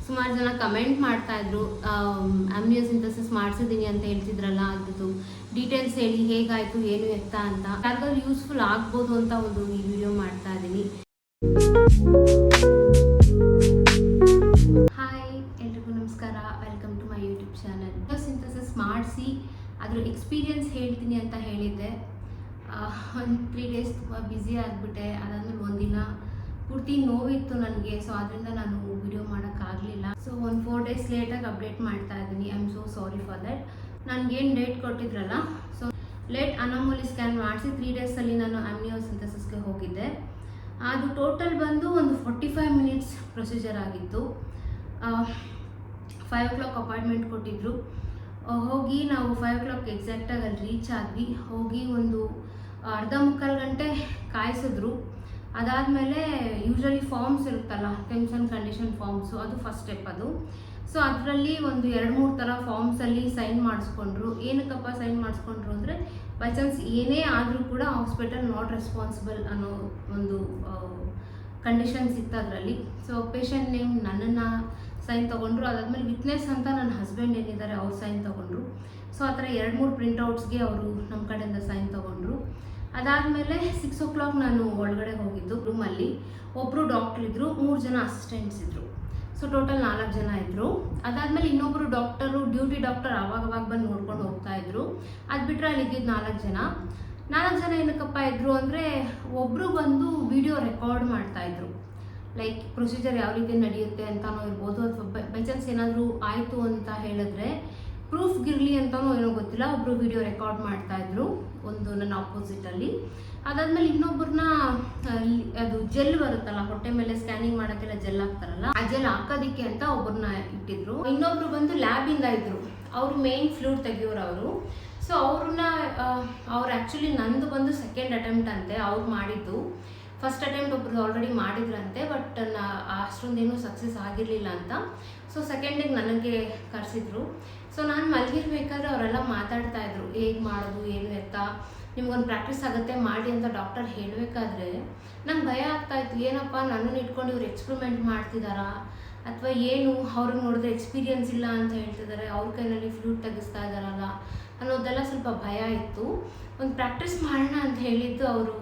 ಸುಮಾರು ಜನ ಕಮೆಂಟ್ ಮಾಡ್ತಾಯಿದ್ರು ಆಮ್ನಿಯೋಸೆಂಟೆಸಿಸ್ ಮಾಡಿಸಿದ್ದೀನಿ ಅಂತ ಹೇಳ್ತಿದ್ರಲ್ಲ, ಅದ್ರದ್ದು ಡೀಟೇಲ್ಸ್ ಹೇಳಿ, ಹೇಗಾಯಿತು ಏನು ಎತ್ತ ಅಂತ. ಯಾರಿಗಾದ್ರು ಯೂಸ್ಫುಲ್ ಆಗ್ಬೋದು ಅಂತ ಒಂದು ಈ ವಿಡಿಯೋ ಮಾಡ್ತಾ ಇದ್ದೀನಿ. ಹಾಯ್, ಎಲ್ರಿಗೂ ನಮಸ್ಕಾರ. Welcome to my YouTube channel. Amniocentesis ಮಾಡಿಸಿ ಅದ್ರ ಎಕ್ಸ್ಪೀರಿಯನ್ಸ್ ಹೇಳ್ತೀನಿ ಅಂತ ಹೇಳಿದ್ದೆ. ಒಂದು 3 ಡೇಸ್ ತುಂಬ ಬ್ಯುಸಿ ಆಗಿಬಿಟ್ಟೆ. ಅದಾದ್ಮೇಲೆ ಒಂದಿನ ಪೂರ್ತಿ ನೋವಿತ್ತು ನನಗೆ, ಸೊ ಅದರಿಂದ ನಾನು ವಿಡಿಯೋ ಮಾಡೋಕ್ಕಾಗಲಿಲ್ಲ. ಸೊ ಒಂದು 4 ಡೇಸ್ ಲೇಟಾಗಿ ಅಪ್ಡೇಟ್ ಮಾಡ್ತಾ ಇದ್ದೀನಿ. I am so sorry for that. ನನಗೇನು ಡೇಟ್ ಕೊಟ್ಟಿದ್ರಲ್ಲ, ಸೊ ಲೇಟ್ ಅನಾಮೋಲಿ ಸ್ಕ್ಯಾನ್ ಮಾಡಿಸಿ 3 ಡೇಸಲ್ಲಿ ನಾನು ಆಮ್ನಿಯೋಸೆಂಟೆಸಿಸ್ಗೆ ಹೋಗಿದ್ದೆ. ಅದು ಟೋಟಲ್ ಬಂದು ಒಂದು 45 ಮಿನಿಟ್ಸ್ ಪ್ರೊಸೀಜರ್ ಆಗಿತ್ತು. 5 o'clock ಅಪಾಯಿಂಟ್ಮೆಂಟ್ ಕೊಟ್ಟಿದ್ದರು. ಹೋಗಿ ನಾವು 5 o'clock ಎಕ್ಸಾಕ್ಟಾಗಿ ಅಲ್ಲಿ ರೀಚ್ ಆದ್ವಿ. ಹೋಗಿ ಒಂದು ಅರ್ಧ ಮುಕ್ಕಾಲು ಗಂಟೆ ಕಾಯಿಸಿದ್ರು. ಅದಾದಮೇಲೆ ಯೂಶ್ವಲಿ ಫಾರ್ಮ್ಸ್ ಇರುತ್ತಲ್ಲ, ಟರ್ಮ್ಸ್ ಆ್ಯಂಡ್ ಕಂಡೀಷನ್ ಫಾರ್ಮ್ಸು, ಅದು ಫಸ್ಟ್ ಸ್ಟೆಪ್ ಅದು. ಸೊ ಅದರಲ್ಲಿ ಒಂದು 2-3 ಥರ ಫಾರ್ಮ್ಸಲ್ಲಿ ಸೈನ್ ಮಾಡಿಸ್ಕೊಂಡ್ರು. ಏನಕ್ಕಪ್ಪ ಸೈನ್ ಮಾಡಿಸ್ಕೊಂಡ್ರು ಅಂದರೆ, ಬೈ ಚಾನ್ಸ್ ಏನೇ ಆದರೂ ಕೂಡ ಹಾಸ್ಪಿಟಲ್ ನಾಟ್ ರೆಸ್ಪಾನ್ಸಿಬಲ್ ಅನ್ನೋ ಒಂದು ಕಂಡೀಷನ್ಸ್ ಇತ್ತು ಅದರಲ್ಲಿ. ಸೊ ಪೇಷಂಟ್ ನೇಮ್ ನನ್ನನ್ನು ಸೈನ್ ತೊಗೊಂಡ್ರು. ಅದಾದಮೇಲೆ ವಿಟ್ನೆಸ್ ಅಂತ ನನ್ನ ಹಸ್ಬೆಂಡ್ ಏನಿದ್ದಾರೆ ಅವ್ರು ಸೈನ್ ತೊಗೊಂಡ್ರು. ಸೊ ಆ ಥರ 2-3 ಪ್ರಿಂಟ್ಔಟ್ಸ್ಗೆ ಅವರು ನಮ್ಮ ಕಡೆಯಿಂದ ಸೈನ್ ತೊಗೊಂಡ್ರು. ಅದಾದಮೇಲೆ 6 o'clock ನಾನು ಒಳಗಡೆ ಹೋಗಿದ್ದು. ರೂಮಲ್ಲಿ ಒಬ್ಬರು ಡಾಕ್ಟ್ರ್ ಇದ್ದರು, 3 ಜನ ಅಸಿಸ್ಟೆಂಟ್ಸ್ ಇದ್ದರು. ಸೊ ಟೋಟಲ್ 4 ಜನ ಇದ್ದರು. ಅದಾದಮೇಲೆ ಇನ್ನೊಬ್ಬರು ಡಾಕ್ಟರು, ಡ್ಯೂಟಿ ಡಾಕ್ಟರ್ ಆವಾಗವಾಗ ಬಂದು ನೋಡ್ಕೊಂಡು ಹೋಗ್ತಾಯಿದ್ರು. ಅದು ಬಿಟ್ಟರೆ ಅಲ್ಲಿ ಇದ್ದಿದ್ದು 4 ಜನ ಏನಕ್ಕಪ್ಪ ಇದ್ದರು ಅಂದರೆ, ಒಬ್ಬರು ಬಂದು ವಿಡಿಯೋ ರೆಕಾರ್ಡ್ ಮಾಡ್ತಾಯಿದ್ರು. ಲೈಕ್ ಪ್ರೊಸೀಜರ್ ಯಾವ ರೀತಿ ನಡೆಯುತ್ತೆ ಅಂತಲೂ ಇರ್ಬೋದು, ಅಥವಾ ಬೈ ಚಾನ್ಸ್ ಏನಾದರೂ ಆಯಿತು ಅಂತ ಹೇಳಿದ್ರೆ ಪ್ರೂಫ್ಗಿರಲಿ ಅಂತಲೂ ಏನೋ ಗೊತ್ತಿಲ್ಲ, ಒಬ್ಬರು ವಿಡಿಯೋ ರೆಕಾರ್ಡ್ ಮಾಡ್ತಾಯಿದ್ರು ಒಂದು ನನ್ನ ಆಪೋಸಿಟಲ್ಲಿ. ಅದಾದಮೇಲೆ ಇನ್ನೊಬ್ಬರನ್ನ ಅದು ಜೆಲ್ ಬರುತ್ತಲ್ಲ, ಹೊಟ್ಟೆ ಮೇಲೆ ಸ್ಕ್ಯಾನಿಂಗ್ ಮಾಡೋಕ್ಕೆಲ್ಲ ಜೆಲ್ ಹಾಕ್ತಾರಲ್ಲ, ಆ ಜೆಲ್ ಹಾಕೋದಕ್ಕೆ ಅಂತ ಒಬ್ಬರನ್ನ ಇಟ್ಟಿದ್ರು. ಇನ್ನೊಬ್ರು ಬಂದು ಲ್ಯಾಬಿಂದ ಇದ್ದರು, ಅವರು ಮೇನ್ ಫ್ಲೂಯಿಡ್ ತೆಗಿಯೋರು ಅವರು. ಸೊ ಅವ್ರು ಆ್ಯಕ್ಚುಲಿ ನಂದು ಬಂದು 2nd ಅಟೆಂಪ್ಟ್ ಅಂತೆ ಅವ್ರು ಮಾಡಿದ್ದು. ಫಸ್ಟ್ ಅಟೆಂಪ್ಟ್ ಒಬ್ರು ಆಲ್ರೆಡಿ ಮಾಡಿದ್ರಂತೆ, ಬಟ್ ಅಷ್ಟೊಂದೇನು ಸಕ್ಸಸ್ ಆಗಿರಲಿಲ್ಲ ಅಂತ. ಸೊ 2nd ನನಗೆ ಕರೆಸಿದ್ರು. ಸೊ ನಾನು ಮಲಗಿರ್ಬೇಕಾದ್ರೆ ಅವರೆಲ್ಲ ಮಾತಾಡ್ತಾ ಇದ್ರು, ಹೇಗೆ ಮಾಡೋದು ಏನು ಎತ್ತ, ನಿಮ್ಗೊಂದು ಪ್ರಾಕ್ಟೀಸ್ ಆಗುತ್ತೆ ಮಾಡಿ ಅಂತ ಡಾಕ್ಟರ್ ಹೇಳಬೇಕಾದ್ರೆ ನಂಗೆ ಭಯ ಆಗ್ತಾಯಿತ್ತು. ಏನಪ್ಪ ನನ್ನನ್ನು ಇಟ್ಕೊಂಡು ಇವ್ರು ಎಕ್ಸ್ಪರಿಮೆಂಟ್ ಮಾಡ್ತಿದ್ದಾರಾ ಅಥವಾ ಏನು, ಅವ್ರಿಗೆ ನೋಡಿದ್ರೆ ಎಕ್ಸ್ಪೀರಿಯನ್ಸ್ ಇಲ್ಲ ಅಂತ ಹೇಳ್ತಿದ್ದಾರೆ, ಅವ್ರ ಕೈನಲ್ಲಿ ಫ್ಲೂಯಿಡ್ ತೆಗಿಸ್ತಾ ಇದ್ದಾರಲ್ಲ ಅನ್ನೋದೆಲ್ಲ ಸ್ವಲ್ಪ ಭಯ ಇತ್ತು. ಒಂದು ಪ್ರಾಕ್ಟೀಸ್ ಮಾಡೋಣ ಅಂತ ಹೇಳಿದ್ದು ಅವರು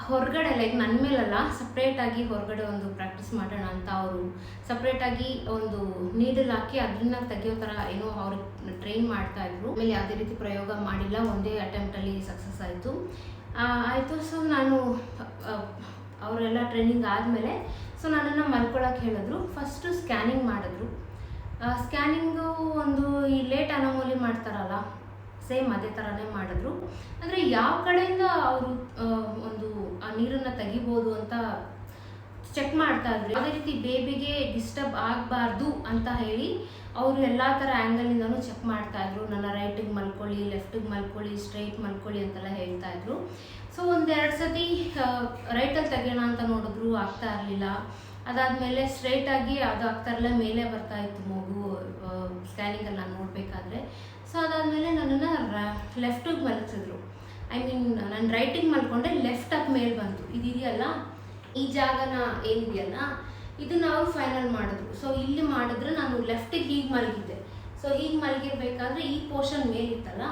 ಹೊರಗಡೆ, ಲೈಕ್ ನನ್ನ ಮೇಲಲ್ಲ, ಸಪ್ರೇಟಾಗಿ ಹೊರಗಡೆ ಒಂದು ಪ್ರಾಕ್ಟೀಸ್ ಮಾಡೋಣ ಅಂತ ಅವರು ಸಪ್ರೇಟಾಗಿ ಒಂದು ನೀಡಲ್ ಹಾಕಿ ಅದನ್ನ ತೆಗಿಯೋ ಥರ ಏನೋ ಅವ್ರಿಗೆ ಟ್ರೈನ್ ಮಾಡ್ತಾಯಿದ್ರು. ಆಮೇಲೆ ಯಾವುದೇ ರೀತಿ ಪ್ರಯೋಗ ಮಾಡಿಲ್ಲ, ಒಂದೇ ಅಟೆಂಪ್ಟಲ್ಲಿ ಸಕ್ಸಸ್ ಆಯಿತು. ಸೊ ನಾನು ಅವರೆಲ್ಲ ಟ್ರೈನಿಂಗ್ ಆದಮೇಲೆ ಸೊ ನನ್ನನ್ನು ಮಲ್ಕೊಳ್ಳೋಕೆ ಹೇಳಿದ್ರು. ಫಸ್ಟು ಸ್ಕ್ಯಾನಿಂಗ್ ಮಾಡಿದ್ರು. ಸ್ಕ್ಯಾನಿಂಗು ಒಂದು ಈ ಲೇಟ್ ಅನಾಮೋಲಿ ಮಾಡ್ತಾರಲ್ಲ, ಸೇಮ್ ಅದೇ ಥರನೇ ಮಾಡಿದ್ರು. ಅಂದರೆ ಯಾವ ಕಡೆಯಿಂದ ಅವರು ಒಂದು ಆ ನೀರನ್ನು ತೆಗಿಬೋದು ಅಂತ ಚೆಕ್ ಮಾಡ್ತಾ ಇದ್ರು. ಯಾವುದೇ ರೀತಿ ಬೇಬಿಗೆ ಡಿಸ್ಟರ್ಬ್ ಆಗಬಾರ್ದು ಅಂತ ಹೇಳಿ ಅವರು ಎಲ್ಲ ಥರ ಆ್ಯಂಗಲಿಂದನೂ ಚೆಕ್ ಮಾಡ್ತಾಯಿದ್ರು. ನನ್ನ ರೈಟಿಗೆ ಮಲ್ಕೊಳ್ಳಿ, ಲೆಫ್ಟಿಗೆ ಮಲ್ಕೊಳ್ಳಿ, ಸ್ಟ್ರೈಟ್ ಮಲ್ಕೊಳ್ಳಿ ಅಂತೆಲ್ಲ ಹೇಳ್ತಾಯಿದ್ರು. ಸೊ 1-2 ಸತಿ ರೈಟಲ್ಲಿ ತೆಗೆಯೋಣ ಅಂತ ನೋಡಿದ್ರು, ಆಗ್ತಾ ಇರಲಿಲ್ಲ. ಅದಾದಮೇಲೆ ಸ್ಟ್ರೈಟಾಗಿ ಅದು ಆಗ್ತಾ ಇರಲಿಲ್ಲ, ಮೇಲೆ ಬರ್ತಾಯಿತ್ತು ಮಗು ಸ್ಕ್ಯಾನಿಂಗಲ್ಲಿ ನಾನು ನೋಡಬೇಕಾದ್ರೆ. ಸೊ ಅದಾದಮೇಲೆ ನನ್ನನ್ನು ಲೆಫ್ಟಿಗೆ ಮಲಗಿಸಿದ್ರು. ನಾನು ರೈಟಿಗೆ ಮಲ್ಕೊಂಡೆ, ಲೆಫ್ಟಾಗಿ ಮೇಲೆ ಬಂತು. ಇದೆಯಲ್ಲ ಈ ಜಾಗನ ಏನಿದೆಯಲ್ಲ ಇದನ್ನು ಅವ್ರು ಫೈನಲ್ ಮಾಡಿದ್ರು. ಸೊ ಇಲ್ಲಿ ಮಾಡಿದ್ರೆ ನಾನು ಲೆಫ್ಟಿಗೆ ಹೀಗೆ ಮಲಗಿದ್ದೆ. ಸೊ ಹೀಗೆ ಮಲಗಿರ್ಬೇಕಾದ್ರೆ ಈ ಪೋರ್ಷನ್ ಮೇಲಿತ್ತಲ್ಲ,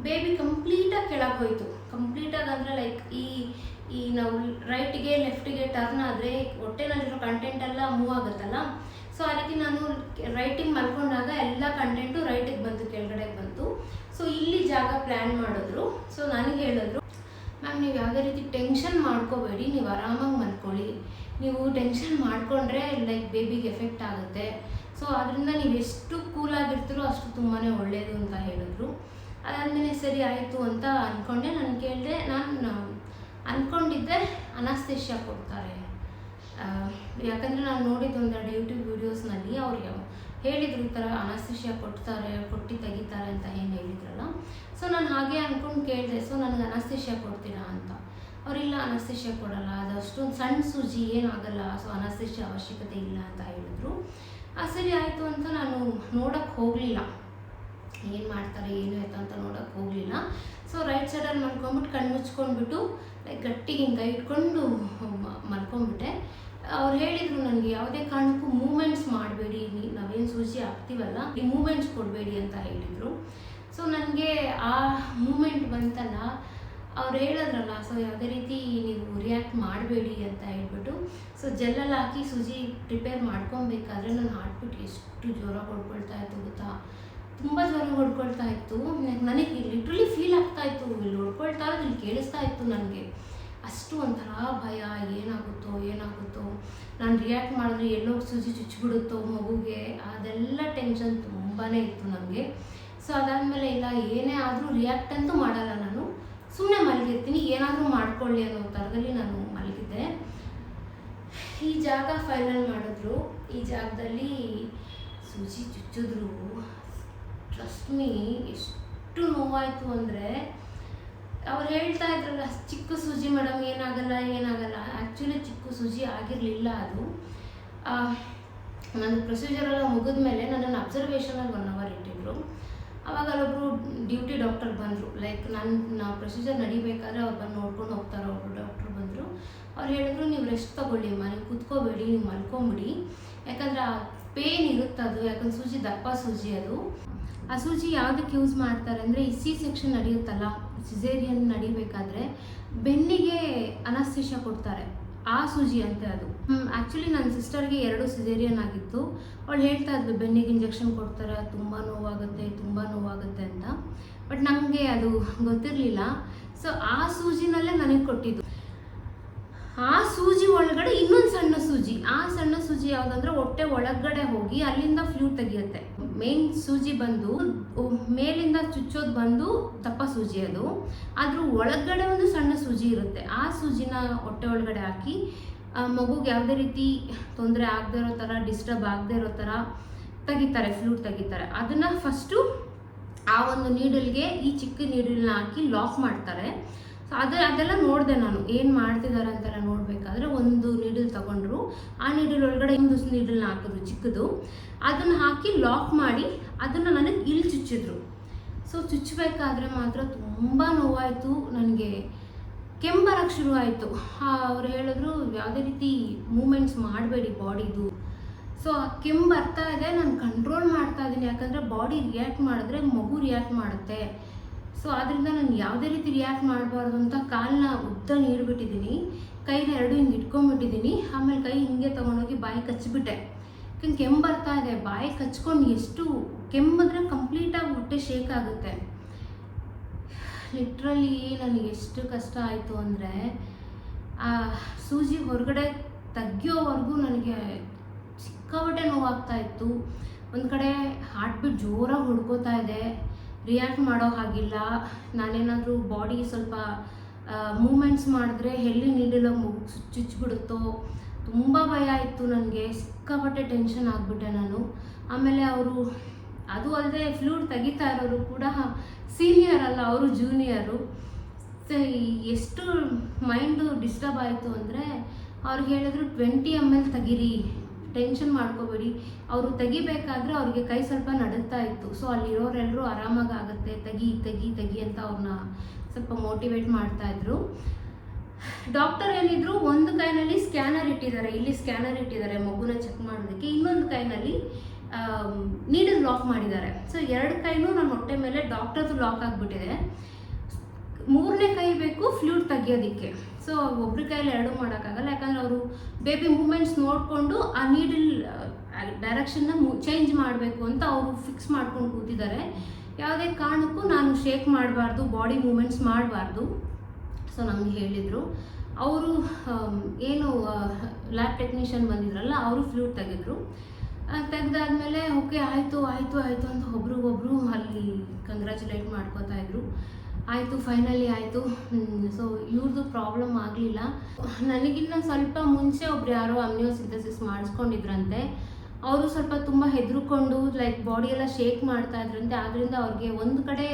ಬೇಬಿ ಕಂಪ್ಲೀಟಾಗಿ ಕೆಳಗೆ ಹೋಯಿತು. ಕಂಪ್ಲೀಟಾಗಿ ಅಂದರೆ ಲೈಕ್ ಈ ನಾವು ರೈಟಿಗೆ ಲೆಫ್ಟಿಗೆ ಟರ್ನ್ ಆದರೆ ಹೊಟ್ಟೆನಲ್ಲಿರೋ ಕಂಟೆಂಟ್ ಎಲ್ಲ ಮೂವ್ ಆಗುತ್ತಲ್ಲ. ಸೊ ಆ ರೀತಿ ನಾನು ರೈಟಿಗೆ ಮಲ್ಕೊಂಡಾಗ ಎಲ್ಲ ಕಂಟೆಂಟು ರೈಟಿಗೆ ಬಂತು, ಕೆಳಗಡೆ ಬಂತು. ಸೊ ಇಲ್ಲಿ ಜಾಗ ಪ್ಲ್ಯಾನ್ ಮಾಡಿದ್ರು. ಸೊ ನನಗೆ ಹೇಳಿದ್ರು, ಮ್ಯಾಮ್ ನೀವು ಯಾವುದೇ ರೀತಿ ಟೆನ್ಷನ್ ಮಾಡ್ಕೋಬೇಡಿ, ನೀವು ಆರಾಮಾಗಿ ಮಲ್ಕೊಳ್ಳಿ. ನೀವು ಟೆನ್ಷನ್ ಮಾಡಿಕೊಂಡ್ರೆ ಲೈಕ್ ಬೇಬಿಗೆ ಎಫೆಕ್ಟ್ ಆಗುತ್ತೆ. ಸೊ ಅದರಿಂದ ನೀವು ಎಷ್ಟು ಕೂಲಾಗಿರ್ತೀರೋ ಅಷ್ಟು ತುಂಬಾ ಒಳ್ಳೆಯದು ಅಂತ ಹೇಳಿದ್ರು. ಅದಾದಮೇಲೆ ಸರಿ ಆಯಿತು ಅಂತ ಅಂದ್ಕೊಂಡೆ. ನಾನು ಕೇಳಿದೆ, ನಾನು ಅಂದ್ಕೊಂಡಿದ್ದೆ ಅನಾಸ್ಥೇಷಿಯಾ ಕೊಡ್ತಾರೆ, ಯಾಕಂದರೆ ನಾನು ನೋಡಿದ್ದು 1-2 ಯೂಟ್ಯೂಬ್ ವೀಡಿಯೋಸ್ನಲ್ಲಿ ಅವ್ರಿಗೆ ಹೇಳಿದ್ರು ಈ ಥರ ಅನಾಸ್ಥೇಷಿಯಾ ಕೊಟ್ಟು ತೆಗಿತಾರೆ ಅಂತ ಏನು ಹೇಳಿದ್ರಲ್ಲ. ಸೊ ನಾನು ಹಾಗೆ ಅಂದ್ಕೊಂಡು ಕೇಳಿದೆ, ಸೊ ನನಗೆ ಅನಾಸ್ಥೇಷಿಯಾ ಕೊಡ್ತೀರಾ ಅಂತ. ಅವರಿಲ್ಲ, ಅನಾಸ್ಥೇಷಿಯಾ ಕೊಡಲ್ಲ, ಅದು ಅಷ್ಟೊಂದು ಸಣ್ಣ ಸೂಜಿ ಏನಾಗಲ್ಲ, ಸೊ ಅನಾಸ್ಥೇಷಿಯಾ ಅವಶ್ಯಕತೆ ಇಲ್ಲ ಅಂತ ಹೇಳಿದ್ರು. ಸರಿ ಆಯಿತು ಅಂತ ನಾನು ನೋಡೋಕ್ಕೆ ಹೋಗಲಿಲ್ಲ, ಏನು ಮಾಡ್ತಾರೆ ಏನು ಆಯ್ತು ಅಂತ ನೋಡೋಕ್ಕೆ ಹೋಗಲಿಲ್ಲ. ಸೊ ರೈಟ್ ಸೈಡಲ್ಲಿ ಮಲ್ಕೊಂಬಿಟ್ಟು ಕಣ್ಣು ಮುಚ್ಕೊಂಡ್ಬಿಟ್ಟು ಲೈಕ್ ಗಟ್ಟಿಗೆ ಹಿಂಗೆ ಕೈ ಇಟ್ಕೊಂಡು ಮಲ್ಕೊಂಡ್ಬಿಟ್ಟೆ. ಅವ್ರು ಹೇಳಿದರು ನನಗೆ ಯಾವುದೇ ಕಾರಣಕ್ಕೂ ಮೂಮೆಂಟ್ಸ್ ಮಾಡಬೇಡಿ, ಸೂಜಿ ಹಾಕ್ತೀವಲ್ಲ ಈ ಮೂಮೆಂಟ್ಸ್ ಕೊಡಬೇಡಿ ಅಂತ ಹೇಳಿದರು. ಸೊ ನನಗೆ ಆ ಮೂಮೆಂಟ್ ಬಂತಲ್ಲ, ಅವ್ರು ಹೇಳಿದ್ರಲ್ಲ, ಸೊ ಯಾವುದೇ ರೀತಿ ನೀವು ರಿಯಾಕ್ಟ್ ಮಾಡಬೇಡಿ ಅಂತ ಹೇಳ್ಬಿಟ್ಟು, ಸೊ ಜೆಲ್ಲಲ್ಲಿ ಹಾಕಿ ಸೂಜಿ ಪ್ರಿಪೇರ್ ಮಾಡ್ಕೊಬೇಕಾದ್ರೆ ನನ್ನ ಹಾರ್ಟ್ಬಿಟ್ ಎಷ್ಟು ಜ್ವರ ಹೊಡ್ಕೊಳ್ತಾ ಇತ್ತು ಗೊತ್ತಾ, ತುಂಬ ಜ್ವರ ಹೊಡ್ಕೊಳ್ತಾ ಇತ್ತು. ನನಗೆ ಲಿಟ್ರಲಿ ಫೀಲ್ ಆಗ್ತಾ ಇತ್ತು, ಇಲ್ಲಿ ಹೊಡ್ಕೊಳ್ತಾ ಇರೋದು ಇಲ್ಲಿ ಕೇಳಿಸ್ತಾ ಇತ್ತು ನನಗೆ. ಅಷ್ಟು ಒಂಥರ ಭಯ, ಏನಾಗುತ್ತೋ ನಾನು ರಿಯಾಕ್ಟ್ ಮಾಡಿದ್ರೆ ಎಲ್ಲೋ ಸೂಜಿ ಚುಚ್ಚಿಬಿಡುತ್ತೋ ಮಗುಗೆ, ಅದೆಲ್ಲ ಟೆನ್ಷನ್ ತುಂಬಾ ಇತ್ತು ನನಗೆ. ಸೊ ಅದಾದಮೇಲೆ ಇಲ್ಲ, ಏನೇ ಆದರೂ ರಿಯಾಕ್ಟ್ ಅಂತೂ ಮಾಡಲ್ಲ, ನಾನು ಸುಮ್ಮನೆ ಮಲಗಿರ್ತೀನಿ, ಏನಾದರೂ ಮಾಡ್ಕೊಳ್ಳಿ ಅನ್ನೋ ಥರದಲ್ಲಿ ನಾನು ಮಲಗಿದ್ದೆ. ಈ ಜಾಗ ಫೈನಲ್ ಮಾಡಿದ್ರು, ಈ ಜಾಗದಲ್ಲಿ ಸೂಜಿ ಚುಚ್ಚಿದ್ರು. ಟ್ರಸ್ಟ್ ಮೀ, ಎಷ್ಟು ನೋವಾಯಿತು ಅಂದರೆ, ಅವ್ರು ಹೇಳ್ತಾ ಇದ್ರಲ್ಲ ಚಿಕ್ಕ ಸೂಜಿ ಮೇಡಮ್ ಏನಾಗಲ್ಲ. ಆ್ಯಕ್ಚುಲಿ ಚಿಕ್ಕ ಸೂಜಿ ಆಗಿರಲಿಲ್ಲ. ಅದು ನನ್ನ ಪ್ರೊಸೀಜರೆಲ್ಲ ಮುಗಿದ ಮೇಲೆ ನನ್ನನ್ನು ಅಬ್ಸರ್ವೇಷನಲ್ಲಿ 1 hour ಇಟ್ಟಿದ್ರು. ಆವಾಗ ಅಲ್ಲೊಬ್ಬರು ಡ್ಯೂಟಿ ಡಾಕ್ಟರ್ ಬಂದರು. ಲೈಕ್ ನನ್ನ ಪ್ರೊಸೀಜರ್ ನಡಿಬೇಕಾದ್ರೆ ಅವ್ರು ಬಂದು ನೋಡ್ಕೊಂಡು ಹೋಗ್ತಾರೆ. ಒಬ್ಬರು ಡಾಕ್ಟ್ರು ಬಂದರು. ಅವ್ರು ಹೇಳಿದ್ರು, ನೀವು ರೆಸ್ಟ್ ತೊಗೊಳ್ಳಿ ಅಮ್ಮ, ನೀವು ಕೂತ್ಕೋಬೇಡಿ, ನೀವು ಮಲ್ಕೊಂಬಿಡಿ, ಯಾಕಂದರೆ ಆ ಪೇನ್ ಇರುತ್ತೆ ಅದು, ಯಾಕಂದ್ರೆ ಸೂಜಿ ದಪ್ಪ ಸೂಜಿ ಅದು. ಆ ಸೂಜಿ ಯಾವುದಕ್ಕೆ ಯೂಸ್ ಮಾಡ್ತಾರೆ ಅಂದರೆ, ಈ ಸಿ ಸೆಕ್ಷನ್ ನಡೆಯುತ್ತಲ್ಲ, ಸಿಸೇರಿಯನ್ ನಡಿಬೇಕಾದ್ರೆ ಬೆನ್ನಿಗೆ ಅನಸ್ತೇಷಿಯಾ ಕೊಡ್ತಾರೆ, ಆ ಸೂಜಿ ಅಂತೆ ಅದು. ಆ್ಯಕ್ಚುಲಿ ನನ್ನ ಸಿಸ್ಟರ್ಗೆ 2 ಸಿಸೇರಿಯನ್ ಆಗಿತ್ತು. ಅವಳು ಹೇಳ್ತಾ ಇದ್ಲು, ಬೆನ್ನಿಗೆ ಇಂಜೆಕ್ಷನ್ ಕೊಡ್ತಾರೆ, ತುಂಬ ನೋವಾಗುತ್ತೆ ಅಂತ. ಬಟ್ ನನಗೆ ಅದು ಗೊತ್ತಿರಲಿಲ್ಲ. ಸೊ ಆ ಸೂಜಿನಲ್ಲೇ ನನಗೆ ಕೊಟ್ಟಿದ್ದು. ಆ ಸೂಜಿ ಒಳಗಡೆ ಇನ್ನೊಂದು ಸಣ್ಣ ಸೂಜಿ, ಆ ಸಣ್ಣ ಸೂಜಿ ಯಾವುದಂದ್ರೆ ಹೊಟ್ಟೆ ಒಳಗಡೆ ಹೋಗಿ ಅಲ್ಲಿಂದ ಫ್ಲೂಯಿಡ್ ತೆಗಿಯುತ್ತೆ. ಮೇನ್ ಸೂಜಿ ಬಂದು ಮೇಲಿಂದ ಚುಚ್ಚೋದು ಬಂದು ದಪ್ಪ ಸೂಜಿ ಅದು, ಅದ್ರ ಒಳಗಡೆ ಒಂದು ಸಣ್ಣ ಸೂಜಿ ಇರುತ್ತೆ. ಆ ಸೂಜಿನ ಹೊಟ್ಟೆ ಒಳಗಡೆ ಹಾಕಿ ಮಗುಗೆ ಯಾವುದೇ ರೀತಿ ತೊಂದರೆ ಆಗದೆ ಇರೋ ಥರ, ಡಿಸ್ಟರ್ಬ್ ಆಗದೆ ಇರೋ ಥರ ತೆಗಿತಾರೆ, ಫ್ಲೂಯಿಡ್ ತೆಗಿತಾರೆ. ಅದನ್ನು ಫಸ್ಟು ಆ ಒಂದು ನೀಡಲ್ಗೆ ಈ ಚಿಕ್ಕ ನೀಡಲ್ನ ಹಾಕಿ ಲಾಕ್ ಮಾಡ್ತಾರೆ. ಸೊ ಅದೆಲ್ಲ ನೋಡಿದೆ ನಾನು, ಏನು ಮಾಡ್ತಿದ್ದಾರೆ ಅಂತೆಲ್ಲ ನೋಡಬೇಕಾದ್ರೆ ಒಂದು ನೀಡಲ್ ತೊಗೊಂಡ್ರು, ಆ ನೀಡಲ್ ಒಳಗಡೆ ಒಂದು ನೀಡಲ್ನ ಹಾಕಿದ್ರು ಚಿಕ್ಕದು, ಅದನ್ನು ಹಾಕಿ ಲಾಕ್ ಮಾಡಿ ಅದನ್ನು ನನಗೆ ಇಲ್ಲಿ ಚುಚ್ಚಿದ್ರು. ಸೊ ಚುಚ್ಚಬೇಕಾದ್ರೆ ಮಾತ್ರ ತುಂಬ ನೋವಾಯಿತು ನನಗೆ, ಕೆಂಬರಕ್ಕೆ ಶುರು ಆಯಿತು. ಅವ್ರು ಹೇಳಿದ್ರು, ಯಾವುದೇ ರೀತಿ ಮೂಮೆಂಟ್ಸ್ ಮಾಡಬೇಡಿ ಬಾಡಿದು. ಸೊ ಆ ಕೆಮ್ಮು ಬರ್ತಾ ಇದೆ, ನಾನು ಕಂಟ್ರೋಲ್ ಮಾಡ್ತಾ ಇದ್ದೀನಿ, ಯಾಕಂದರೆ ಬಾಡಿ ರಿಯಾಕ್ಟ್ ಮಾಡಿದ್ರೆ ಮಗು ರಿಯಾಕ್ಟ್ ಮಾಡುತ್ತೆ. ಸೊ ಆದ್ದರಿಂದ ನಾನು ಯಾವುದೇ ರೀತಿ ರಿಯಾಕ್ಟ್ ಮಾಡಬಾರ್ದು ಅಂತ ಕಾಲನ್ನ ಉದ್ದ ನೀಡ್ಬಿಟ್ಟಿದ್ದೀನಿ, ಕೈನ 2 ಹಿಂಗೆ ಇಟ್ಕೊಂಡ್ಬಿಟ್ಟಿದ್ದೀನಿ. ಆಮೇಲೆ ಕೈ ಹಿಂಗೆ ತೊಗೊಂಡೋಗಿ ಬಾಯಿ ಕಚ್ಚಿಬಿಟ್ಟೆ. ಯಾಕಂದ್ರೆ ಕೆಮ್ಮು ಬರ್ತಾ ಇದೆ, ಬಾಯಿ ಕಚ್ಕೊಂಡು ಎಷ್ಟು ಕೆಮ್ಮಿದ್ರೆ ಕಂಪ್ಲೀಟಾಗಿ ಹೊಟ್ಟೆ ಶೇಕ್ ಆಗುತ್ತೆ. ಲಿಟ್ರಲಿ ನನಗೆ ಎಷ್ಟು ಕಷ್ಟ ಆಯಿತು ಅಂದರೆ, ಆ ಸೂಜಿ ಹೊರಗಡೆ ತೆಗಿಯೋವರೆಗೂ ನನಗೆ ಸಿಕ್ಕಾಪಟ್ಟೆ ನೋವಾಗ್ತಾ ಇತ್ತು. ಒಂದು ಕಡೆ ಹಾರ್ಟ್ಬಿಟ್ ಜೋರಾಗಿ ಹೊಡ್ಕೋತಾ ಇದೆ, ರಿಯಾಕ್ಟ್ ಮಾಡೋ ಹಾಗಿಲ್ಲ. ನಾನೇನಾದರೂ ಬಾಡಿ ಸ್ವಲ್ಪ ಮೂಮೆಂಟ್ಸ್ ಮಾಡಿದ್ರೆ ಎಲ್ಲಿ ನೀಡಲ್ಲ ಮಗು ಚುಚ್ಚಿಬಿಡುತ್ತೋ, ತುಂಬ ಭಯ ಇತ್ತು ನನಗೆ, ಸಿಕ್ಕಾಪಟ್ಟೆ ಟೆನ್ಷನ್ ಆಗಿಬಿಟ್ಟೆ ನಾನು. ಆಮೇಲೆ ಅವರು, ಅದು ಅಲ್ಲದೆ ಫ್ಲೂಯಿಡ್ ತೆಗಿತಾ ಇರೋರು ಕೂಡ ಸೀನಿಯರ್ ಅಲ್ಲ, ಅವರು ಜೂನಿಯರು. ಎಷ್ಟು ಮೈಂಡು ಡಿಸ್ಟರ್ಬ್ ಆಯಿತು ಅಂದರೆ, ಅವ್ರಿಗೆ ಹೇಳಿದ್ರು 20 ml ತೆಗೀರಿ, ಟೆನ್ಷನ್ ಮಾಡ್ಕೋಬೇಡಿ. ಅವರು ತೆಗಿಬೇಕಾದ್ರೆ ಅವ್ರಿಗೆ ಕೈ ಸ್ವಲ್ಪ ನಡುತ್ತಾ ಇತ್ತು. ಸೊ ಅಲ್ಲಿರೋರೆಲ್ಲರೂ ಆರಾಮಾಗಿ ಆಗುತ್ತೆ, ತೆಗಿ ಅಂತ ಅವ್ರನ್ನ ಸ್ವಲ್ಪ ಮೋಟಿವೇಟ್ ಮಾಡ್ತಾಯಿದ್ರು. ಡಾಕ್ಟರ್ ಏನಿದ್ರು, ಒಂದು ಕೈನಲ್ಲಿ ಸ್ಕ್ಯಾನರ್ ಇಟ್ಟಿದ್ದಾರೆ, ಇಲ್ಲಿ ಸ್ಕ್ಯಾನರ್ ಇಟ್ಟಿದ್ದಾರೆ ಮಗುನ ಚೆಕ್ ಮಾಡೋದಕ್ಕೆ, ಇನ್ನೊಂದು ಕೈನಲ್ಲಿ ನೀಡಲ್ ಲಾಕ್ ಮಾಡಿದ್ದಾರೆ. ಸೊ 2 ಕೈನೂ ನನ್ನ ಹೊಟ್ಟೆ ಮೇಲೆ ಡಾಕ್ಟರ್ದು ಲಾಕ್ ಆಗಿಬಿಟ್ಟಿದೆ. 3ನೇ ಕೈ ಬೇಕು ಫ್ಲೂಯಿಡ್ ತೆಗಿಯೋದಕ್ಕೆ. ಸೊ ಒಬ್ರ ಕೈಯಲ್ಲಿ 2 ಮಾಡೋಕ್ಕಾಗಲ್ಲ, ಯಾಕಂದರೆ ಅವರು ಬೇಬಿ ಮೂಮೆಂಟ್ಸ್ ನೋಡಿಕೊಂಡು ಆ ನೀಡಲ್ ಡೈರೆಕ್ಷನ್ನ ಚೇಂಜ್ ಮಾಡಬೇಕು ಅಂತ ಅವರು ಫಿಕ್ಸ್ ಮಾಡ್ಕೊಂಡು ಕೂತಿದ್ದಾರೆ. ಯಾವುದೇ ಕಾರಣಕ್ಕೂ ನಾನು ಶೇಕ್ ಮಾಡಬಾರ್ದು, ಬಾಡಿ ಮೂಮೆಂಟ್ಸ್ ಮಾಡಬಾರ್ದು. ಸೊ ನಮಗೆ ಹೇಳಿದರು. ಅವರು ಏನು ಲ್ಯಾಬ್ ಟೆಕ್ನಿಷಿಯನ್ ಬಂದಿದ್ರಲ್ಲ, ಅವರು ಫ್ಲೂಯಿಡ್ ತೆಗೆದ್ರು. ತೆಗೆದಾದ್ಮೇಲೆ ಓಕೆ ಆಯಿತು ಅಂತ ಒಬ್ರಿಗೊಬ್ರು ಅಲ್ಲಿ ಕಂಗ್ರ್ಯಾಚುಲೇಟ್ ಮಾಡ್ಕೋತಾ ಇದ್ರು. ಆಯಿತು, ಫೈನಲಿ ಆಯಿತು. ಸೊ ಇವ್ರದ್ದು ಪ್ರಾಬ್ಲಮ್ ಆಗಲಿಲ್ಲ. ನನಗಿನ್ನ ಸ್ವಲ್ಪ ಮುಂಚೆ ಒಬ್ರು ಯಾರೋ ಅಮ್ನಿಯೋಸಿಂಥಸಿಸ್ ಮಾಡಿಸ್ಕೊಂಡಿದ್ರಂತೆ. ಅವರು ಸ್ವಲ್ಪ ತುಂಬ ಹೆದರ್ಕೊಂಡು ಲೈಕ್ ಬಾಡಿ ಎಲ್ಲ ಶೇಕ್ ಮಾಡ್ತಾ ಇದ್ರಂತೆ. ಆದ್ದರಿಂದ ಅವ್ರಿಗೆ ಒಂದು ಕಡೆ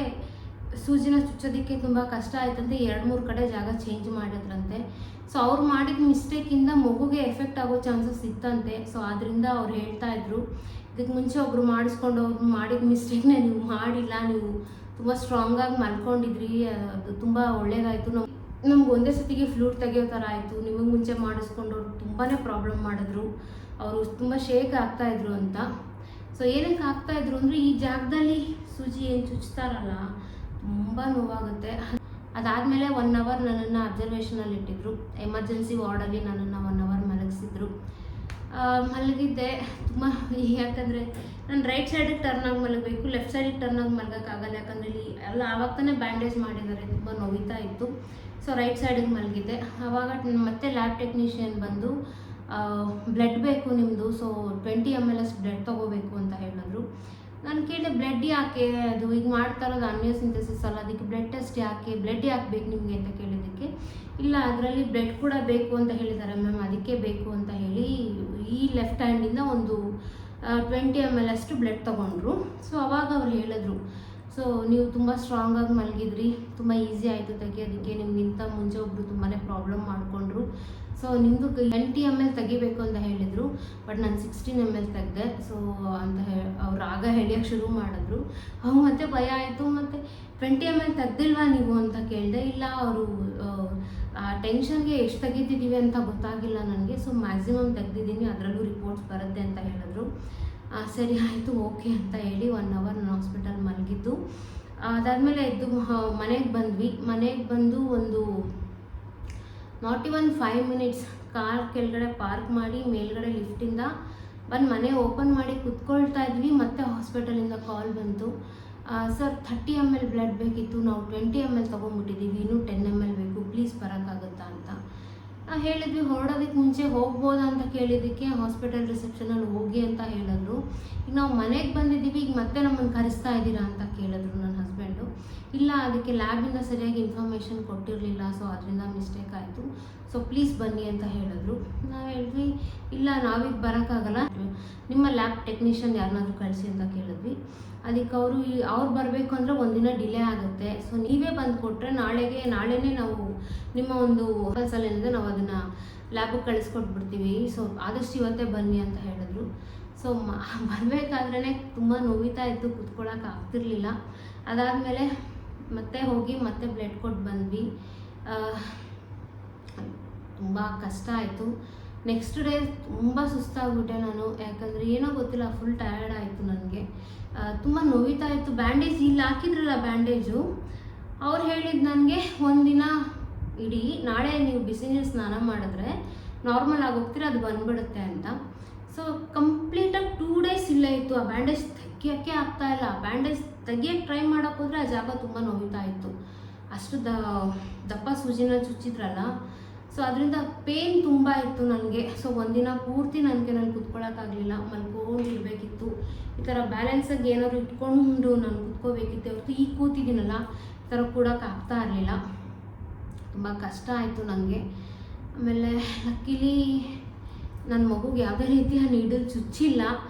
ಸೂಜಿನ ಚುಚ್ಚೋದಕ್ಕೆ ತುಂಬ ಕಷ್ಟ ಆಯ್ತಂತೆ, 2-3 ಕಡೆ ಜಾಗ ಚೇಂಜ್ ಮಾಡಿದ್ರಂತೆ. ಸೊ ಅವ್ರು ಮಾಡಿದ ಮಿಸ್ಟೇಕಿಂದ ಮಗುಗೆ ಎಫೆಕ್ಟ್ ಆಗೋ ಚಾನ್ಸಸ್ ಇತ್ತಂತೆ. ಸೊ ಆದ್ದರಿಂದ ಅವ್ರು ಹೇಳ್ತಾ ಇದ್ರು, ಇದಕ್ಕೆ ಮುಂಚೆ ಒಬ್ರು ಮಾಡಿಸ್ಕೊಂಡು ಅವ್ರು ಮಾಡಿದ ಮಿಸ್ಟೇಕ್ನೇ ನೀವು ಮಾಡಿಲ್ಲ, ನೀವು ತುಂಬ ಸ್ಟ್ರಾಂಗಾಗಿ ಮಲ್ಕೊಂಡಿದ್ರಿ, ಅದು ತುಂಬ ಒಳ್ಳೇದಾಯಿತು. ನಮ್ಗೆ ಒಂದೇ ಸತಿಗೆ ಫ್ಲೂಯಿಡ್ ತೆಗಿಯೋ ಥರ ಆಯಿತು. ನಿಮಗೆ ಮುಂಚೆ ಮಾಡಿಸ್ಕೊಂಡವ್ರು ತುಂಬಾ ಪ್ರಾಬ್ಲಮ್ ಮಾಡಿದ್ರು, ಅವರು ತುಂಬ ಶೇಕ್ ಆಗ್ತಾಯಿದ್ರು ಅಂತ. ಸೊ ಏನಕ್ಕೆ ಹಾಕ್ತಾಯಿದ್ರು ಅಂದರೆ ಈ ಜಾಗದಲ್ಲಿ ಸೂಜಿ ಏನು ಚುಚ್ತಾರಲ್ಲ ತುಂಬ ನೋವಾಗುತ್ತೆ. ಅದಾದಮೇಲೆ 1 ಅವರ್ ನನ್ನನ್ನು ಅಬ್ಸರ್ವೇಷನಲ್ಲಿ ಇಟ್ಟಿದ್ರು. ಎಮರ್ಜೆನ್ಸಿ ವಾರ್ಡಲ್ಲಿ ನನ್ನನ್ನು 1 ಅವರ್ ಮಲಗಿಸಿದ್ರು. ಮಲಗಿದ್ದೆ ತುಂಬ, ಯಾಕಂದರೆ ನಾನು ರೈಟ್ ಸೈಡಿಗೆ ಟರ್ನ್ ಆಗಿ ಮಲಗಬೇಕು, ಲೆಫ್ಟ್ ಸೈಡಿಗೆ ಟರ್ನ್ ಆಗಿ ಮಲಗೋಕ್ಕಾಗಲ್ಲ, ಯಾಕಂದರೆ ಇಲ್ಲಿ ಎಲ್ಲ ಆವಾಗ ತಾನೇ ಬ್ಯಾಂಡೇಜ್ ಮಾಡಿದ್ದಾರೆ, ತುಂಬ ನೋವಿತಾ ಇತ್ತು. ಸೊ ರೈಟ್ ಸೈಡಿಗೆ ಮಲಗಿದ್ದೆ. ಆವಾಗ ಮತ್ತೆ ಲ್ಯಾಬ್ ಟೆಕ್ನಿಷಿಯನ್ ಬಂದು ಬ್ಲಡ್ ಬೇಕು ನಿಮ್ಮದು, ಸೊ 20 ml ಬ್ಲಡ್ ತೊಗೋಬೇಕು ಅಂತ ಹೇಳಿದ್ರು. ನಾನು ಕೇಳಿದೆ ಬ್ಲಡ್ ಯಾಕೆ, ಅದು ಈಗ ಮಾಡ್ತಾ ಇರೋದು ಅಮ್ನಿಯೋಸಿಂಥೆಸಿಸ್ ಅಲ್ಲ, ಅದಕ್ಕೆ ಬ್ಲಡ್ ಟೆಸ್ಟ್ ಯಾಕೆ, ಬ್ಲಡ್ ಯಾಕೆ ಬೇಕು ನಿಮಗೆ ಅಂತ ಕೇಳಿದ್ದಕ್ಕೆ, ಇಲ್ಲ ಅದರಲ್ಲಿ ಬ್ಲಡ್ ಕೂಡ ಬೇಕು ಅಂತ ಹೇಳಿದ್ದಾರೆ ಮ್ಯಾಮ್, ಅದಕ್ಕೆ ಬೇಕು ಅಂತ ಹೇಳಿ ಈ ಲೆಫ್ಟ್ ಹ್ಯಾಂಡಿಂದ ಒಂದು 20 ml ಅಷ್ಟು ಬ್ಲಡ್ ತೊಗೊಂಡ್ರು. ಸೊ ಅವಾಗ ಅವ್ರು ಹೇಳಿದ್ರು, ಸೊ ನೀವು ತುಂಬ ಸ್ಟ್ರಾಂಗಾಗಿ ಮಲಗಿದ್ರಿ, ತುಂಬ ಈಸಿ ಆಯಿತು ತೆಗಿಯೋದಕ್ಕೆ, ನಿಮಗಿಂತ ಮುಂಚೆ ಒಬ್ಬರು ತುಂಬಾ ಪ್ರಾಬ್ಲಮ್ ಮಾಡಿಕೊಂಡ್ರು, ಸೊ ನಿಮ್ಮದು 20 ml ತೆಗಿಬೇಕು ಅಂತ ಹೇಳಿದರು. ಬಟ್ ನಾನು 16 ml ತೆಗೆದೆ. ಸೊ ಅಂತ ಅವ್ರು ಆಗ ಹೇಳಿಯೋಕ್ಕೆ ಶುರು ಮಾಡಿದ್ರು. ಅವು ಮತ್ತೆ ಭಯ ಆಯಿತು. ಮತ್ತು 20 ml ತೆಗ್ದಿಲ್ವಾ ನೀವು ಅಂತ ಕೇಳಿದೆ. ಇಲ್ಲ, ಅವರು ಆ ಟೆನ್ಷನ್ಗೆ ಎಷ್ಟು ತೆಗಿತಿದ್ದೀವಿ ಅಂತ ಗೊತ್ತಾಗಿಲ್ಲ ನನಗೆ, ಸೊ ಮ್ಯಾಕ್ಸಿಮಮ್ ತೆಗ್ದಿದ್ದೀನಿ, ಅದರಲ್ಲೂ ರಿಪೋರ್ಟ್ಸ್ ಬರುತ್ತೆ ಅಂತ ಹೇಳಿದ್ರು. ಸರಿ ಆಯಿತು, ಓಕೆ ಅಂತ ಹೇಳಿ 1 ಅವರ್ ನಾನು ಹಾಸ್ಪಿಟಲ್ ಮಲಗಿದ್ದು. ಅದಾದಮೇಲೆ ಎದ್ದು ಮನೆಗೆ ಬಂದ್ವಿ. ಮನೆಗೆ ಬಂದು ಒಂದು ನಾಟ್ ಇವನ್ 5 minutes ಕಾರ್ ಕೆಳಗಡೆ ಪಾರ್ಕ್ ಮಾಡಿ ಮೇಲ್ಗಡೆ ಲಿಫ್ಟಿಂದ ಬಂದು ಮನೆ ಓಪನ್ ಮಾಡಿ ಕುತ್ಕೊಳ್ತಾ ಇದ್ವಿ. ಮತ್ತು ಹಾಸ್ಪಿಟಲಿಂದ ಕಾಲ್ ಬಂತು, ಸರ್ 30 ml ಬ್ಲಡ್ ಬೇಕಿತ್ತು, ನಾವು 20 ml ತೊಗೊಂಡ್ಬಿಟ್ಟಿದ್ದೀವಿ, ಇನ್ನೂ 10 ml ಬೇಕು, ಪ್ಲೀಸ್ ಬರೋಕ್ಕಾಗುತ್ತಾ ಅಂತ ಹೇಳಿದ್ವಿ. ಹೊರಡೋದಕ್ಕೆ ಮುಂಚೆ ಹೋಗ್ಬೋದಾ ಅಂತ ಕೇಳಿದ್ದಕ್ಕೆ ಹಾಸ್ಪಿಟಲ್ ರಿಸೆಪ್ಷನಲ್ಲಿ ಹೋಗಿ ಅಂತ ಹೇಳಿದ್ರು. ಈಗ ನಾವು ಮನೆಗೆ ಬಂದಿದ್ದೀವಿ, ಈಗ ಮತ್ತೆ ನಮ್ಮನ್ನು ಕರೆಸ್ತಾ ಇದ್ದೀರಾ ಅಂತ ಕೇಳಿದ್ರು ನನ್ನ ಹಸ್ಬೆಂಡು. ಇಲ್ಲ, ಅದಕ್ಕೆ ಲ್ಯಾಬಿಂದ ಸರಿಯಾಗಿ ಇನ್ಫಾರ್ಮೇಷನ್ ಕೊಟ್ಟಿರಲಿಲ್ಲ, ಸೊ ಅದರಿಂದ ಮಿಸ್ಟೇಕ್ ಆಯಿತು, ಸೊ ಪ್ಲೀಸ್ ಬನ್ನಿ ಅಂತ ಹೇಳಿದ್ರು. ನಾವು ಹೇಳಿದ್ವಿ, ಇಲ್ಲ ನಾವೀಗ ಬರೋಕ್ಕಾಗಲ್ಲ, ನಿಮ್ಮ ಲ್ಯಾಬ್ ಟೆಕ್ನಿಷಿಯನ್ ಯಾರನ್ನಾದ್ರೂ ಕಳಿಸಿ ಅಂತ ಕೇಳಿದ್ವಿ. ಅದಕ್ಕೆ ಅವ್ರು ಬರಬೇಕು ಅಂದರೆ ಒಂದಿನ ಡಿಲೇ ಆಗುತ್ತೆ, ಸೊ ನೀವೇ ಬಂದು ಕೊಟ್ಟರೆ ನಾಳೆನೇ ನಾವು ನಿಮ್ಮ ಒಂದು ಏನಿದೆ ನಾವು ಅದನ್ನು ಲ್ಯಾಬಿಗೆ ಕಳಿಸ್ಕೊಟ್ಬಿಡ್ತೀವಿ, ಸೊ ಆದಷ್ಟು ಇವತ್ತೇ ಬನ್ನಿ ಅಂತ ಹೇಳಿದ್ರು. ಸೊ ಬರಬೇಕಾದ್ರೇ ತುಂಬ ನೋವಿತಾ ಇತ್ತು, ಕುತ್ಕೊಳ್ಳೋಕೆ ಆಗ್ತಿರ್ಲಿಲ್ಲ. ಅದಾದಮೇಲೆ ಮತ್ತೆ ಹೋಗಿ ಮತ್ತೆ ಬ್ಲಡ್ ಕೊಟ್ಟು ಬಂದ್ವಿ. ತುಂಬ ಕಷ್ಟ ಆಯಿತು. ನೆಕ್ಸ್ಟ್ ಡೇ ತುಂಬ ಸುಸ್ತಾಗ್ಬಿಟ್ಟೆ ನಾನು, ಯಾಕಂದರೆ ಏನೋ ಗೊತ್ತಿಲ್ಲ, ಫುಲ್ ಟಯರ್ಡ್ ಆಯಿತು ನನಗೆ, ತುಂಬ ನೋವಿತಾ ಇತ್ತು. ಬ್ಯಾಂಡೇಜ್ ಇಲ್ಲಿ ಹಾಕಿದ್ರಲ್ಲ ಬ್ಯಾಂಡೇಜು, ಅವ್ರು ಹೇಳಿದ್ದು ನನಗೆ ಒಂದಿನ ಇಡೀ ನಾಳೆ ನೀವು ಬಿಸಿ ನೀರು ಸ್ನಾನ ಮಾಡಿದ್ರೆ ನಾರ್ಮಲ್ ಆಗಿ ಹೋಗ್ತೀರ, ಅದು ಬಂದ್ಬಿಡುತ್ತೆ ಅಂತ. ಸೊ ಕಂಪ್ಲೀಟಾಗಿ 2 days ಇಲ್ಲೇ ಇತ್ತು. ಆ ಬ್ಯಾಂಡೇಜ್ ತೆಗಿಯೋಕ್ಕೆ ಆಗ್ತಾಯಿಲ್ಲ. ಬ್ಯಾಂಡೇಜ್ ತೆಗಿಯೋಕ್ಕೆ ಟ್ರೈ ಮಾಡೋಕ್ಕೆ ಹೋದರೆ ಆ ಜಾಗ ತುಂಬ ನೋವಿತಾ ಇತ್ತು. ಅಷ್ಟು ದಪ್ಪ ಸೂಜಿನ ಚುಚ್ಚಿದ್ರಲ್ಲ, ಸೊ ಅದರಿಂದ ಪೇನ್ ತುಂಬ ಇತ್ತು ನನಗೆ. ಸೊ ಒಂದಿನ ಪೂರ್ತಿ ನನಗೆ ಕುತ್ಕೊಳ್ಳೋಕ್ಕಾಗಲಿಲ್ಲ, ಮಲ್ಕೊಂಡಿರ್ಬೇಕಿತ್ತು. ಈ ಥರ ಬ್ಯಾಲೆನ್ಸಾಗಿ ಏನಾದ್ರು ಇಟ್ಕೊಂಡು ನಾನು ಕುತ್ಕೋಬೇಕಿತ್ತು ಹೊರತು ಈಗ ಕೂತಿದ್ದೀನಲ್ಲ ಈ ಥರ ಕೂಡೋಕ್ಕಾಗ್ತಾ ಇರಲಿಲ್ಲ. ತುಂಬ ಕಷ್ಟ ಆಯಿತು ನನಗೆ. ಆಮೇಲೆ ಲಕ್ಕಿಲಿ ನನ್ನ ಮಗುಗೆ ಯಾವುದೇ ರೀತಿಯ ನೀಡಲ್ ಚುಚ್ಚಿಲ್ಲ,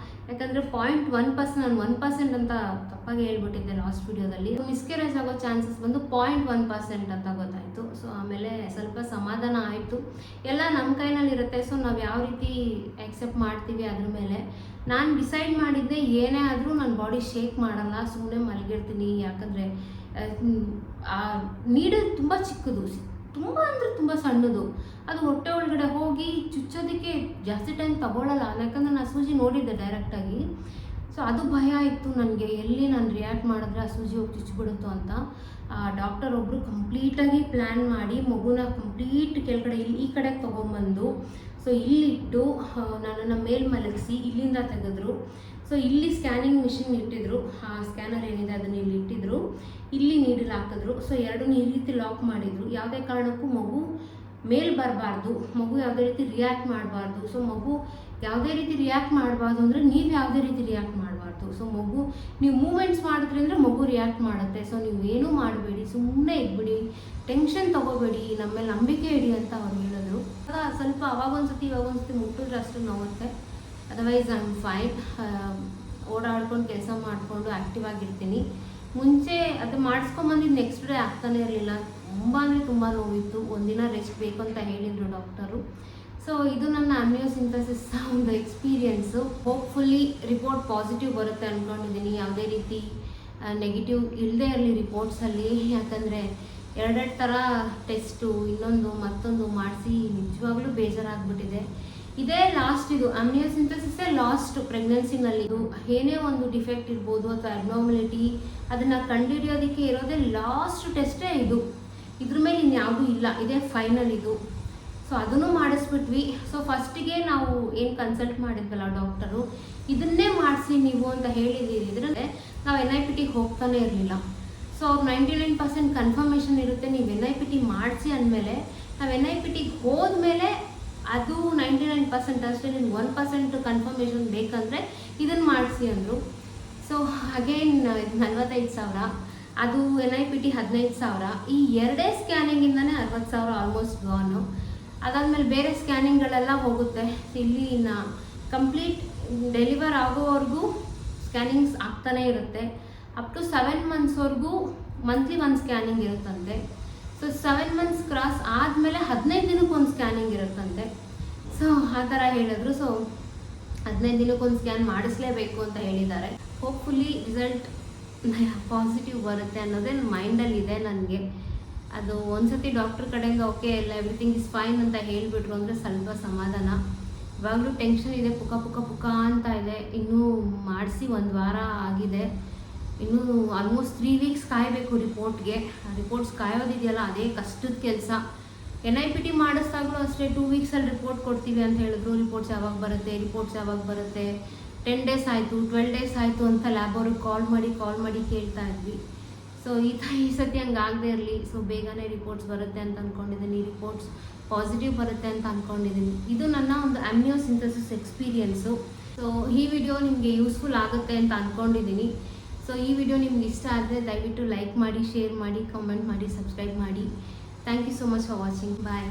ಯಾಕಂದರೆ 0.1% ನಾನು 1% ಅಂತ ತಪ್ಪಾಗಿ ಹೇಳ್ಬಿಟ್ಟಿದ್ದೆ ಲಾಸ್ಟ್ ವಿಡಿಯೋದಲ್ಲಿ. ಮಿಸ್ಕ್ಯಾರೇಜ್ ಆಗೋ ಚಾನ್ಸಸ್ ಬಂದು 0.1% ಅಂತ ಗೊತ್ತಾಯಿತು. ಸೊ ಆಮೇಲೆ ಸ್ವಲ್ಪ ಸಮಾಧಾನ ಆಯಿತು. ಎಲ್ಲ ನಮ್ಮ ಕೈನಲ್ಲಿರುತ್ತೆ, ಸೊ ನಾವು ಯಾವ ರೀತಿ ಆಕ್ಸೆಪ್ಟ್ ಮಾಡ್ತೀವಿ ಅದ್ರ ಮೇಲೆ. ನಾನು ಡಿಸೈಡ್ ಮಾಡಿದ್ದೆ, ಏನೇ ಆದರೂ ನನ್ನ ಬಾಡಿ ಶೇಕ್ ಮಾಡಲ್ಲ, ಸುಮ್ಮನೆ ಮಲಗಿರ್ತೀನಿ. ಯಾಕಂದರೆ ನೀಡಲ್ ತುಂಬ ಚಿಕ್ಕದು, ತುಂಬ ಅಂದರೆ ತುಂಬ ಸಣ್ಣದು, ಅದು ಹೊಟ್ಟೆ ಒಳಗಡೆ ಹೋಗಿ ಚುಚ್ಚೋದಕ್ಕೆ ಜಾಸ್ತಿ ಟೈಮ್ ತಗೊಳ್ಳಲ್ಲ. ಯಾಕಂದರೆ ನಾನು ಸೂಜಿ ನೋಡಿದ್ದೆ ಡೈರೆಕ್ಟಾಗಿ. ಸೊ ಅದು ಭಯ ಇತ್ತು ನನಗೆ, ಎಲ್ಲಿ ನಾನು ರಿಯಾಕ್ಟ್ ಮಾಡಿದ್ರೆ ಆ ಸೂಜಿ ಹೋಗಿ ಚುಚ್ಚಿಬಿಡುತ್ತೋ ಅಂತ. ಡಾಕ್ಟರ್ ಒಬ್ಬರು ಕಂಪ್ಲೀಟಾಗಿ ಪ್ಲ್ಯಾನ್ ಮಾಡಿ ಮಗುನ ಕಂಪ್ಲೀಟ್ ಕೆಳಗಡೆ ಈ ಕಡೆಗೆ ತೊಗೊಂಬಂದು, ಸೊ ಇಲ್ಲಿಟ್ಟು ನನ್ನನ್ನು ಮೇಲ್ ಮಲಗಿಸಿ ಇಲ್ಲಿಂದ ತೆಗೆದ್ರು. ಸೊ ಇಲ್ಲಿ ಸ್ಕ್ಯಾನಿಂಗ್ ಮಿಷಿನ್ ಇಟ್ಟಿದ್ರು, ಆ ಸ್ಕ್ಯಾನರ್ ಏನಿದೆ ಅದನ್ನು ಇಲ್ಲಿ ಇಟ್ಟಿದ್ರು, ಇಲ್ಲಿ ನೀಡಲ್ ಹಾಕಿದ್ರು. ಸೊ ಎರಡನ್ನೂ ಈ ರೀತಿ ಲಾಕ್ ಮಾಡಿದರು. ಯಾವುದೇ ಕಾರಣಕ್ಕೂ ಮಗು ಮೇಲ್ ಬರಬಾರ್ದು, ಮಗು ಯಾವುದೇ ರೀತಿ ರಿಯಾಕ್ಟ್ ಮಾಡಬಾರ್ದು. ಸೊ ಮಗು ಯಾವುದೇ ರೀತಿ ರಿಯಾಕ್ಟ್ ಮಾಡಬಾರ್ದು ಅಂದರೆ ನೀವು ಯಾವುದೇ ರೀತಿ ರಿಯಾಕ್ಟ್ ಮಾಡಬಾರ್ದು. ಸೊ ಮಗು ನೀವು ಮೂಮೆಂಟ್ಸ್ ಮಾಡಿದ್ರಿ ಅಂದರೆ ಮಗು ರಿಯಾಕ್ಟ್ ಮಾಡುತ್ತೆ. ಸೊ ನೀವು ಏನೂ ಮಾಡಬೇಡಿ, ಸುಮ್ಮನೆ ಇದ್ಬಿಡಿ, ಟೆನ್ಷನ್ ತೊಗೋಬೇಡಿ, ನಮ್ಮ ಮೇಲೆ ನಂಬಿಕೆ ಇಡಿ ಅಂತ ಅವ್ರು ಹೇಳಿದ್ರು. ಸ್ವಲ್ಪ ಅವಾಗೊಂದ್ಸತಿ ಇವಾಗೊಂದ್ಸತಿ ಮುಟ್ಟಿದ್ರೆ ಅಷ್ಟು ನೋವುತ್ತೆ, ಅದರ್ವೈಸ್ ಐ ಆಮ್ ಫೈನ್. ಓಡಾಡ್ಕೊಂಡು ಕೆಲಸ ಮಾಡಿಕೊಂಡು ಆ್ಯಕ್ಟಿವ್ ಆಗಿರ್ತೀನಿ. ಮುಂಚೆ ಅದು ಮಾಡಿಸ್ಕೊಂಬಂದಿದ್ದು ನೆಕ್ಸ್ಟ್ ಡೇ ಆಗ್ತಾನೆ ಇರಲಿಲ್ಲ, ತುಂಬ ಅಂದರೆ ತುಂಬ ನೋವಿತ್ತು. ಒಂದಿನ ರೆಸ್ಟ್ ಬೇಕು ಅಂತ ಹೇಳಿದರು ಡಾಕ್ಟರು. ಸೊ ಇದು ನನ್ನ ಅಮ್ನಿಯೋಸಿಂಥೆಸಿಸ್ ಒಂದು ಎಕ್ಸ್ಪೀರಿಯೆನ್ಸು. ಹೋಪ್ಫುಲ್ಲಿ ರಿಪೋರ್ಟ್ ಪಾಸಿಟಿವ್ ಬರುತ್ತೆ ಅಂದ್ಕೊಂಡಿದ್ದೀನಿ, ಯಾವುದೇ ರೀತಿ ನೆಗೆಟಿವ್ ಇಲ್ಲದೇ ಇರಲಿ ರಿಪೋರ್ಟ್ಸಲ್ಲಿ. ಯಾಕಂದರೆ 2 ಥರ ಟೆಸ್ಟು ಇನ್ನೊಂದು ಮತ್ತೊಂದು ಮಾಡಿಸಿ ನಿಜವಾಗ್ಲೂ ಬೇಜಾರಾಗ್ಬಿಟ್ಟಿದೆ. ಇದೇ ಲಾಸ್ಟ್, ಇದು ಅಮ್ನಿಯೋಸಿಂಥಸಿಸೇ ಲಾಸ್ಟ್ ಪ್ರೆಗ್ನೆನ್ಸಿನಲ್ಲಿದು. ಏನೇ ಒಂದು ಡಿಫೆಕ್ಟ್ ಇರ್ಬೋದು ಅಥವಾ ಅಬ್ನಾರ್ಮಲಿಟಿ, ಅದನ್ನು ಕಂಡುಹಿಡಿಯೋದಕ್ಕೆ ಇರೋದೇ ಲಾಸ್ಟ್ ಟೆಸ್ಟೇ ಇದು. ಇದ್ರ ಮೇಲೆ ಇನ್ಯಾವುದೂ ಇಲ್ಲ, ಇದೇ ಫೈನಲ್ ಇದು. ಸೊ ಅದನ್ನು ಮಾಡಿಸ್ಬಿಟ್ವಿ. ಸೊ ಫಸ್ಟಿಗೆ ನಾವು ಏನು ಕನ್ಸಲ್ಟ್ ಮಾಡಿದ್ವಲ್ಲ ಡಾಕ್ಟರು, ಇದನ್ನೇ ಮಾಡಿಸಿ ನೀವು ಅಂತ ಹೇಳಿದ್ದೀರಿ. ಇದರಲ್ಲಿ ನಾವು NIPT ಹೋಗ್ತಾನೆ ಇರಲಿಲ್ಲ. ಸೊ ಅವ್ರು 99% ಕನ್ಫರ್ಮೇಷನ್ ಇರುತ್ತೆ, ನೀವು NIPT ಮಾಡಿಸಿ ಅಂದಮೇಲೆ ನಾವು NIPT ಹೋದ್ಮೇಲೆ ಅದು 99% ಅಷ್ಟೇ, ನಿಮ್ಗೆ 1% ಕನ್ಫರ್ಮೇಷನ್ ಬೇಕಂದರೆ ಇದನ್ನು ಮಾಡಿಸಿ ಅಂದರು. ಸೊ ಅಗೇನ್ 45,000, ಅದು NIPT 15,000. ಈ ಎರಡೇ ಸ್ಕ್ಯಾನಿಂಗಿಂದನೇ 60,000 ಆಲ್ಮೋಸ್ಟ್ ಗಾನು. ಅದಾದಮೇಲೆ ಬೇರೆ ಸ್ಕ್ಯಾನಿಂಗ್ಗಳೆಲ್ಲ ಹೋಗುತ್ತೆ. ಇಲ್ಲಿ ಇನ್ನು ಕಂಪ್ಲೀಟ್ ಡೆಲಿವರ್ ಆಗೋವರೆಗೂ ಸ್ಕ್ಯಾನಿಂಗ್ಸ್ ಆಗ್ತಾನೇ ಇರುತ್ತೆ. ಅಪ್ ಟು 7 ಮಂತ್ಸ್ವರೆಗೂ ಮಂತ್ಲಿ ಒಂದು ಸ್ಕ್ಯಾನಿಂಗ್ ಇರುತ್ತಂತೆ. ಸೊ 7 ಮಂತ್ಸ್ ಕ್ರಾಸ್ ಆದಮೇಲೆ 15 ದಿನಕ್ಕೊಂದು ಸ್ಕ್ಯಾನಿಂಗ್ ಇರುತ್ತಂತೆ. ಸೊ ಆ ಥರ ಹೇಳಿದ್ರು. ಸೊ 15 ದಿನಕ್ಕೊಂದು ಸ್ಕ್ಯಾನ್ ಮಾಡಿಸ್ಲೇಬೇಕು ಅಂತ ಹೇಳಿದ್ದಾರೆ. ಹೋಪ್ಫುಲಿ ರಿಸಲ್ಟ್ ಪಾಸಿಟಿವ್ ಬರುತ್ತೆ ಅನ್ನೋದೇ ಮೈಂಡಲ್ಲಿದೆ ನನಗೆ. ಅದು ಒಂದ್ಸತಿ ಡಾಕ್ಟ್ರ್ ಕಡೆಯಿಂದ ಓಕೆ ಎಲ್ಲ ಎವ್ರಿಥಿಂಗ್ ಇಸ್ ಫೈನ್ ಅಂತ ಹೇಳಿಬಿಟ್ರು ಅಂದರೆ ಸ್ವಲ್ಪ ಸಮಾಧಾನ. ಇವಾಗಲೂ ಟೆನ್ಷನ್ ಇದೆ, ಪುಕ ಅಂತ ಇದೆ. ಇನ್ನೂ ಮಾಡಿಸಿ 1 ವಾರ ಆಗಿದೆ, ಇನ್ನೂ ಆಲ್ಮೋಸ್ಟ್ 3 ವೀಕ್ಸ್ ಕಾಯಬೇಕು ರಿಪೋರ್ಟ್ಗೆ. ರಿಪೋರ್ಟ್ಸ್ ಕಾಯೋದಿದೆಯಲ್ಲ ಅದೇ ಕಷ್ಟದ ಕೆಲಸ. NIPT ಮಾಡಿಸ್ದಾಗಲೂ ಅಷ್ಟೇ 2 ವೀಕ್ಸಲ್ಲಿ ರಿಪೋರ್ಟ್ ಕೊಡ್ತೀವಿ ಅಂತ ಹೇಳಿದ್ರು. ರಿಪೋರ್ಟ್ಸ್ ಯಾವಾಗ ಬರುತ್ತೆ 10 ಡೇಸ್ ಆಯಿತು, 12 ಡೇಸ್ ಆಯಿತು ಅಂತ ಲ್ಯಾಬ್ ಅವ್ರಿಗೆ ಕಾಲ್ ಮಾಡಿ ಕೇಳ್ತಾ ಇದ್ವಿ. ಸೊ ಈ ಸತಿ ಹಂಗೆ ಆಗದೆ ಇರಲಿ. ಸೊ ಬೇಗನೆ ರಿಪೋರ್ಟ್ಸ್ ಬರುತ್ತೆ ಅಂತ ಅಂದ್ಕೊಂಡಿದ್ದೀನಿ, ರಿಪೋರ್ಟ್ಸ್ ಪಾಸಿಟಿವ್ ಬರುತ್ತೆ ಅಂತ ಅಂದ್ಕೊಂಡಿದ್ದೀನಿ. ಇದು ನನ್ನ ಒಂದು ಅಮ್ನಿಯೋಸಿಂಥಸಿಸ್ ಎಕ್ಸ್ಪೀರಿಯೆನ್ಸು. ಸೊ ಈ ವಿಡಿಯೋ ನಿಮಗೆ ಯೂಸ್ಫುಲ್ ಆಗುತ್ತೆ ಅಂತ ಅಂದ್ಕೊಂಡಿದ್ದೀನಿ. ಸೊ ಈ ವಿಡಿಯೋ ನಿಮ್ಗೆ ಇಷ್ಟ ಆದರೆ ದಯವಿಟ್ಟು ಲೈಕ್ ಮಾಡಿ, ಶೇರ್ ಮಾಡಿ, ಕಮೆಂಟ್ ಮಾಡಿ, ಸಬ್ಸ್ಕ್ರೈಬ್ ಮಾಡಿ. Thank you so much for watching. Bye.